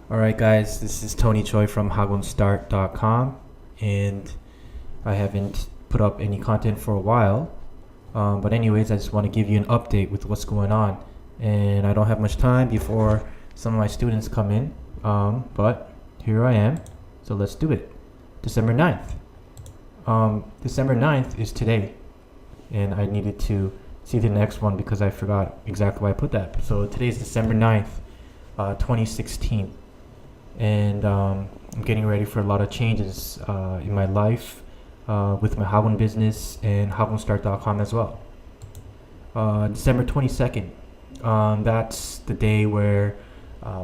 Alright guys, this is Tony Choi from HagwonStart.com, and I haven't put up any content for a while, but anyways, I just want to give you an update with what's going on, and I don't have much time before some of my students come in, but here I am, so let's do it. December 9th. December 9th is today, and I needed to see the next one because I forgot exactly why I put that. So today's December 9th, 2016. And I'm getting ready for a lot of changes in my life with my Hagwon business and HagwonStart.com as well. December 22nd, that's the day where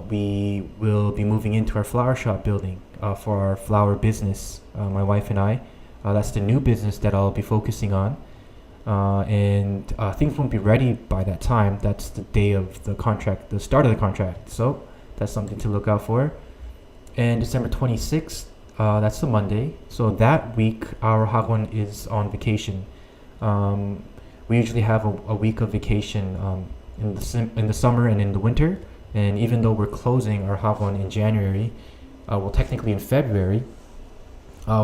we will be moving into our flower shop building for our flower business, my wife and I. That's the new business that I'll be focusing on. And things won't be ready by that time. That's the day of the contract, the start of the contract. So that's something to look out for. And December 26th, that's the Monday. So that week, our Hagwon is on vacation. We usually have a week of vacation in the summer and in the winter. And even though we're closing our Hagwon in January, well, technically in February,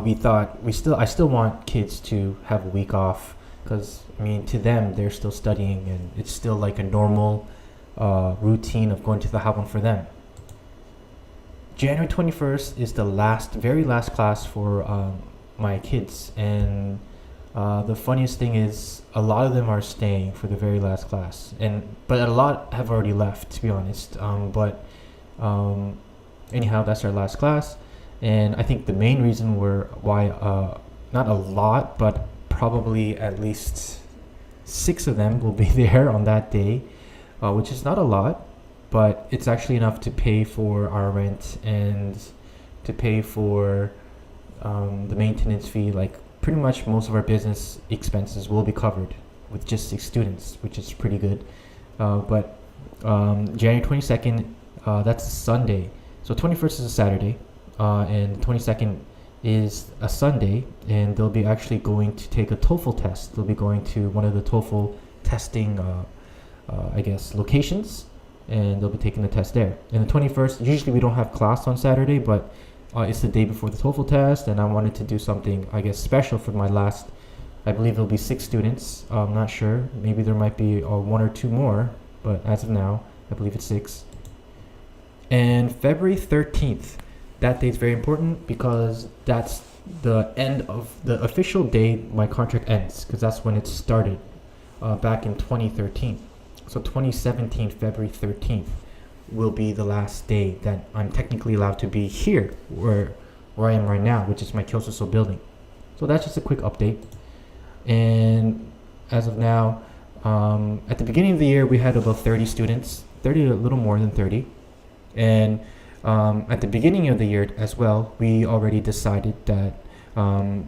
we thought I still want kids to have a week off because I mean, to them, they're still studying, and it's still like a normal routine of going to the Hagwon for them. January 21st is the very last class for my kids, and the funniest thing is a lot of them are staying for the very last class, but a lot have already left, to be honest. Anyhow, that's our last class, and I think the main reason why not a lot, but probably at least 6 of them will be there on that day, which is not a lot. But it's actually enough to pay for our rent and to pay for the maintenance fee. Like pretty much most of our business expenses will be covered with just 6 students, which is pretty good. But January 22nd, that's a Sunday. So 21st is a Saturday, and 22nd is a Sunday, and they'll be actually going to take a TOEFL test. They'll be going to one of the TOEFL testing, locations. And they'll be taking the test there. And the 21st, usually we don't have class on Saturday, but it's the day before the TOEFL test, and I wanted to do something, special for my last, I believe there'll be 6 students. I'm not sure. Maybe there might be 1 or 2 more, but as of now, I believe it's 6. And February 13th, that date is very important because that's the end of the official day my contract ends, because that's when it started back in 2013. So 2017, February 13th, will be the last day that I'm technically allowed to be here, where I am right now, which is my Kyosuso building. So that's just a quick update. And as of now, at the beginning of the year, we had about 30 students, a little more than 30. And at the beginning of the year as well, we already decided that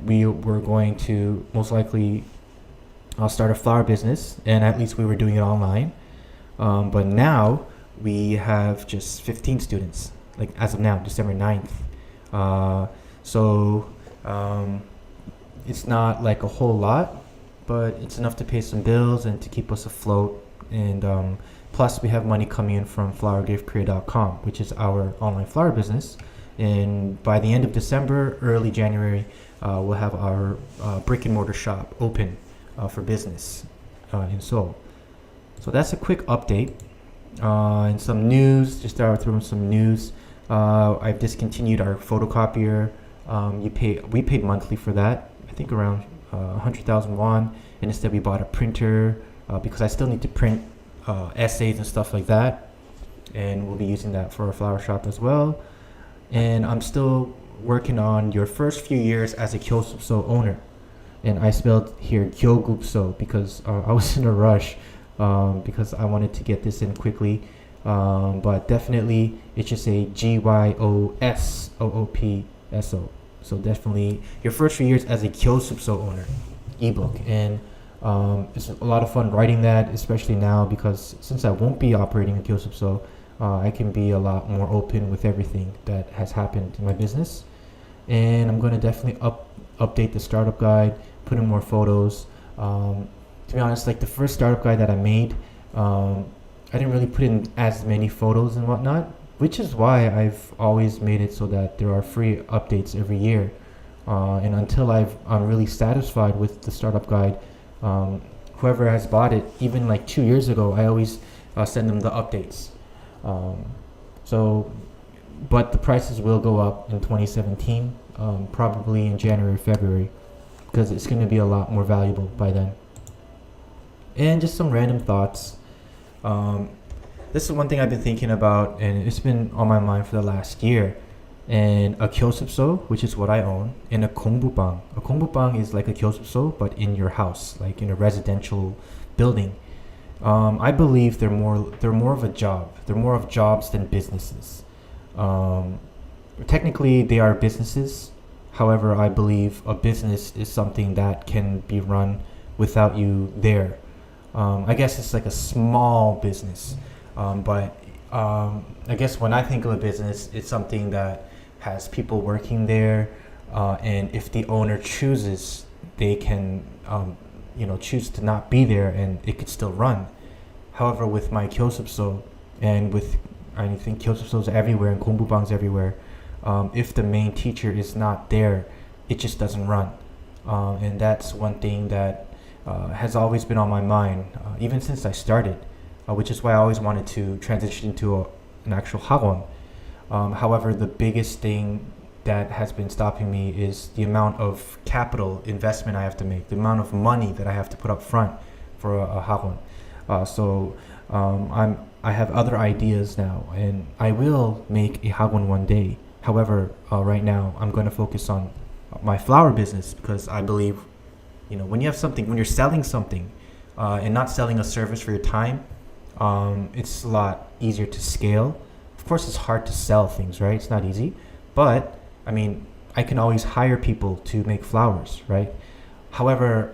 we were going to most likely start a flower business, and at least we were doing it online. But now we have just 15 students, like as of now, December 9th. It's not like a whole lot, but it's enough to pay some bills and to keep us afloat. And plus, we have money coming in from flowergiftkorea.com, which is our online flower business. And by the end of December, early January, we'll have our brick and mortar shop open for business in Seoul. So that's a quick update. And some news, just start throwing some news. I've discontinued our photocopier. We paid monthly for that, I think around 100,000 won, and instead we bought a printer because I still need to print essays and stuff like that, and we'll be using that for our flower shop as well. And I'm still working on your first few years as a Kyosuso owner. And I spelled here Gyogupso because I was in a rush because I wanted to get this in quickly. But definitely it should say GYOSOOPSO. So definitely your first few years as a Kyosuso owner ebook. And it's a lot of fun writing that, especially now because since I won't be operating a Kyosuso, I can be a lot more open with everything that has happened in my business. And I'm going to definitely update the startup guide, put in more photos. To be honest, like the first startup guide that I made, I didn't really put in as many photos and whatnot, which is why I've always made it so that there are free updates every year. And until I'm really satisfied with the startup guide, whoever has bought it, even like 2 years ago, I always send them the updates. Um, so, but the prices will go up in 2017, probably in January, February, because it's going to be a lot more valuable by then. And just some random thoughts. Um, this is one thing I've been thinking about, and it's been on my mind for the last year. And a kyosupso, which is what I own, and a kongbubang. A kongbubang is like a kyosupso, but in your house, like in a residential building. I believe they're more of a job. They're more of jobs than businesses. Um, Technically, they are businesses. However, I believe a business is something that can be run without you there. I guess it's like a small business, but I guess when I think of a business, it's something that has people working there, and if the owner chooses, they can, choose to not be there, and it could still run. However, with my kyosupso, and with I think kyosupsos everywhere and konbubangs everywhere, if the main teacher is not there, it just doesn't run, and that's one thing that has always been on my mind, even since I started, which is why I always wanted to transition into an actual hagwon. However, the biggest thing that has been stopping me is the amount of capital investment I have to make, the amount of money that I have to put up front for a hagwon. I have other ideas now, and I will make a hagwon one day. However, right now I'm going to focus on my flower business, because I believe, when you're selling something, and not selling a service for your time, it's a lot easier to scale. Of course, it's hard to sell things, right? It's not easy, but I mean, I can always hire people to make flowers, right? However,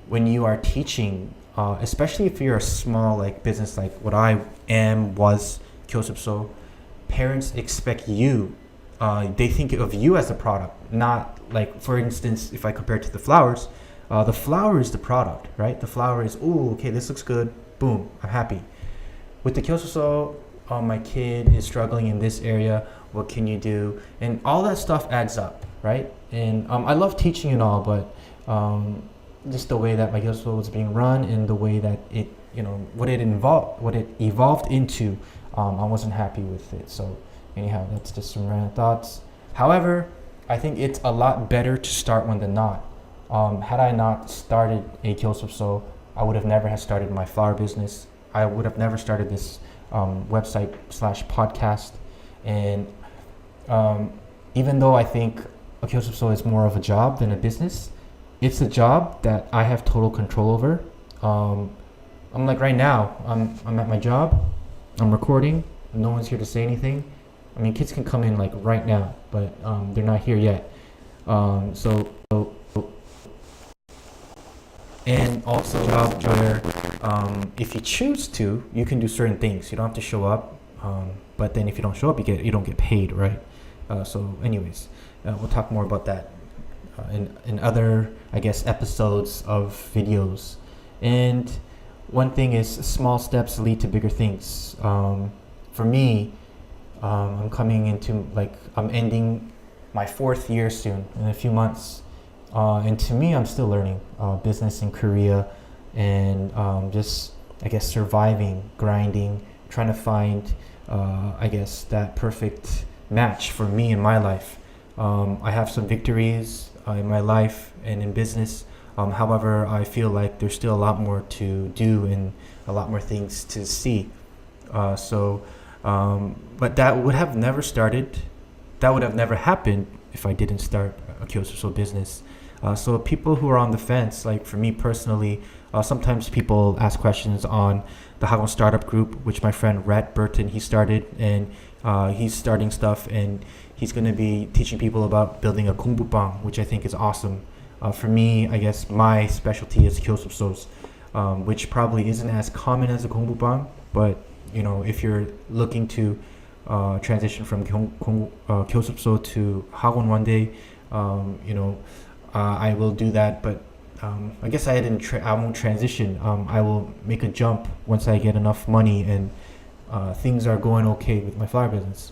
when you are teaching, especially if you're a small like business like what I was kyosupso, parents expect you. They think of you as a product, not like, for instance, if I compare it to the flower is the product, right? The flower is, oh, okay, this looks good, boom, I'm happy. With the kyosupso, my kid is struggling in this area, what can you do? And all that stuff adds up, right? And I love teaching and all, but just the way that my kyosupso was being run and the way that it, what it evolved into, I wasn't happy with it. So anyhow, that's just some random thoughts. However, I think it's a lot better to start one than not. Had I not started a kyosupso, I would have never have started my flower business. I would have never started this website/podcast. And even though I think a kyosupso is more of a job than a business, it's a job that I have total control over. I'm like right now, I'm at my job, I'm recording, no one's here to say anything. I mean, kids can come in like right now, but they're not here yet. And also job where if you choose to, you can do certain things. You don't have to show up, but then if you don't show up, you don't get paid, right? Anyways, we'll talk more about that in other, I guess, episodes of videos. And one thing is, small steps lead to bigger things. For me, I'm ending my 4th year soon in a few months. And to me, I'm still learning business in Korea, and just, I guess, surviving, grinding, trying to find, I guess, that perfect match for me in my life. I have some victories in my life and in business. However, I feel like there's still a lot more to do and a lot more things to see. But that would have never started. That would have never happened if I didn't start a kyosupso business. So people who are on the fence, like for me personally, sometimes people ask questions on the Hagwon Startup group, which my friend Rhett Burton, he started, and he's starting stuff, and he's going to be teaching people about building a kongbupang, which I think is awesome. For me, I guess my specialty is kyosupsos, which probably isn't as common as a kongbupang, but if you're looking to transition from kyosupso to Hagwon one day, I will do that, but I guess I won't transition. I will make a jump once I get enough money and things are going okay with my flower business.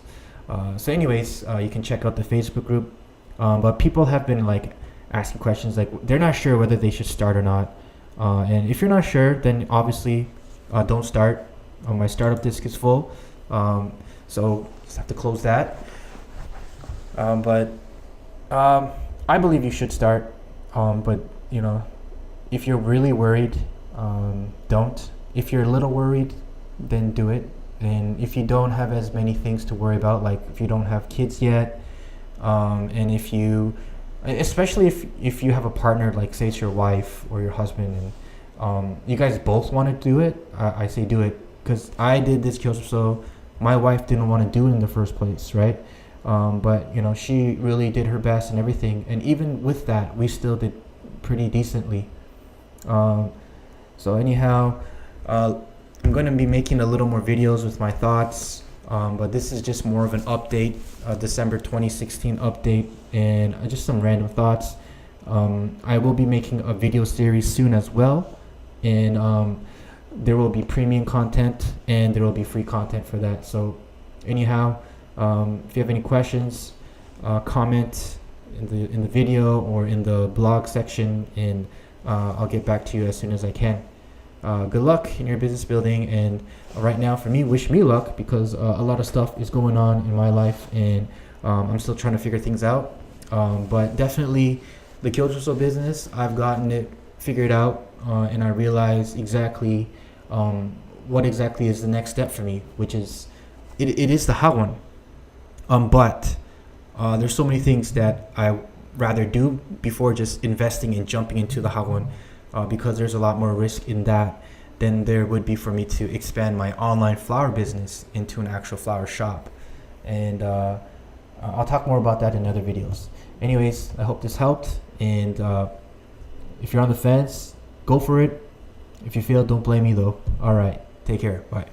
So anyways, you can check out the Facebook group. But people have been like asking questions, like they're not sure whether they should start or not. And if you're not sure, then obviously don't start. My startup disk is full, so just have to close that. But I believe you should start. But you know, if you're really worried, don't. If you're a little worried, then do it. And if you don't have as many things to worry about, like if you don't have kids yet, and if you, especially if you have a partner, like say it's your wife or your husband, and you guys both want to do it, I say do it, because I did this Kyoso. My wife didn't want to do it in the first place, right? But you know, she really did her best and everything, and even with that, we still did pretty decently. So anyhow, I'm going to be making a little more videos with my thoughts, but this is just more of an update, December 2016 update, and just some random thoughts. I will be making a video series soon as well, and there will be premium content and there will be free content for that. So anyhow, if you have any questions, comment in the video or in the blog section, and I'll get back to you as soon as I can. Good luck in your business building, and right now for me, wish me luck, because a lot of stuff is going on in my life, and I'm still trying to figure things out. But definitely the Kyoto business, I've gotten it figured out, and I realize exactly what exactly is the next step for me, which is it is the Hagwon. But there's so many things that I rather do before just investing and jumping into the Hagwon. Because there's a lot more risk in that than there would be for me to expand my online flower business into an actual flower shop. And I'll talk more about that in other videos. Anyways, I hope this helped. And if you're on the fence, go for it. If you fail, don't blame me though. All right, take care. Bye.